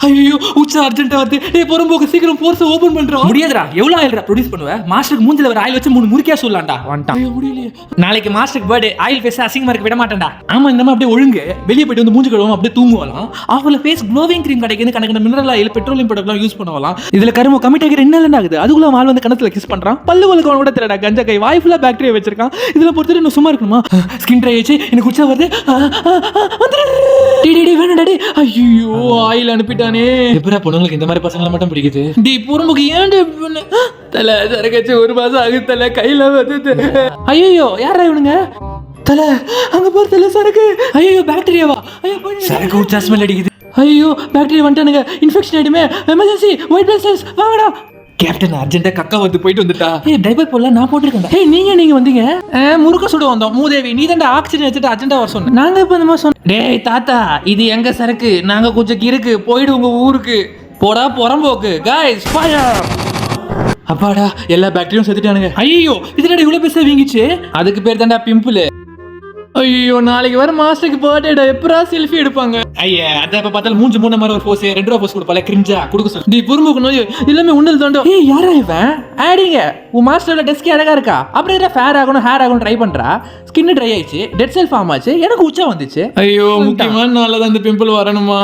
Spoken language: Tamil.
ஐயோ உச்சா அர்ஜென்ட்டா வந்து டேய் பொறும்போக்கு சீக்கிரம் போர்ஸ் ஓபன் பண்றோம். முடியாதுடா. எவ்வளவு ஆயில்ரா ப்ரொடியூஸ் பண்ணுவ? மாஸ்டருக்கு மூஞ்சில ஒரு ஆயில் வச்சு 3 முறுக்கியா சொல்லலாம்டா. வந்துட்டான். ஐயோ முடியலையே. நாளைக்கு மாஸ்டருக்கு பர்த்டே. ஆயில் ஃபேஸ் அசிங்கமா இருக்க விட மாட்டேன்டா. ஆமா இந்த மாதிரி அப்படியே ஒழுங்கு வெளிய போய்ட்டு வந்து மூஞ்சி கழுவாம அப்படியே தூங்குவாலாம். அவங்கள ஃபேஸ் க்ளோவிங் கிரீம் கடைக்கு கணக்கு மினரல் ஆயில் பெட்ரோலியம் ப்ராடக்ட்லாம் யூஸ் பண்ணவலாம். இதுல கரும கமிட் ஆகி என்ன ஆகுது? அதுக்குள்ள வால் வந்து கணத்துல கிஸ் பண்றான். பல்லு வலக்க கூட தெரியடா கஞ்சா கை வாய் ஃபுல்லா பாக்டீரியா வச்சிருக்கான். இதுல பொறுத்து இன்னும் சும்மா இருக்கணுமா? ஸ்கின் ட்ரை ஆயிச்சு எனக்கு உச்சா வருது. டேய் வேணாடா டேய். ஐயோ ஆயில் அனுப்பிட்டானே. எப்பரா பொண்ணுங்களுக்கு இந்த மாதிரி பசங்களை மட்டும் பிடிக்குது? டேய் பொறுமுக்கு ஏன்டா தல சரகச்சு 1 மாசம் ஆகுது தல கையில வந்து. ஐயோ யாரா இவனுங்க? தல அங்க போற தல சரக்கு. ஐயோ பாக்டீரியாவா? ஐயோ சரக்கு உச்சா ஸ்மெல் அடிக்குது. ஐயோ பாக்டீரியா வந்துட்டானுங்க. இன்ஃபெக்ஷன் ஆயிடுமே. எமர்ஜென்சி ஒயிட் பிளட் செல்ஸ் வாங்கடா. கேப்டன் அர்ஜென்ட்டா கக்கா வந்து போயிட்டு வந்துட்டா. ஏய் டைப்பர் போடல நான் போட்டுருக்கேன். ஏய் நீங்க வந்தீங்க. முறுக்க சுட வந்தோம். மூதேவி நீ தான்டா ஆக்சிஜன் வச்சுட்டு அர்ஜென்ட்டா வர சொன்ன. நாங்க இப்ப இந்த மாதிரி சொன்னோம். டேய் தாத்தா இது எங்க சரக்கு? நாங்க கொஞ்சம் கிறுக்கு போயிடு உங்க ஊருக்கு. போடா புறம்போக்கு. Guys fire. அப்பாடா எல்லா பாக்டீரியாவும் செத்துட்டானுங்க. ஐயோ இதுலடா இவ்வளவு பெருசா வீங்கிச்சு. அதுக்கு பேர் தான்டா பிம்பிள். ஐயோ நாளைக்கு வர மாஸ்டருக்கு பர்த்டேடா. எப்பரா செல்ஃபி எடுப்பாங்க? ஐயா அத இப்ப பார்த்தால மூஞ்சி மூணு மாதிரி ஒரு போஸ் 2 ரூபா போஸ் கொடுப்பால கிரிஞ்சா கொடுக்க சொல்லு. நீ பொறுமுக்கு நோய் எல்லாமே உன்னல் தாண்டோ. ஏய் யாரா இவன்? ஆடிங்க உன் மாஸ்டரோட டெஸ்க் அழகா இருக்கா. அப்படியே ஃபேர் ஆகணும் ஹேர் ஆகணும் ட்ரை பண்றா. ஸ்கின் ட்ரை ஆயிடுச்சு. டெட் செல் ஃபார்ம் ஆச்சு. எனக்கு உச்சா வந்துச்சு. ஐயோ முக்கியமான நாள்ல தான் இந்த பிம்பிள் வரணுமா?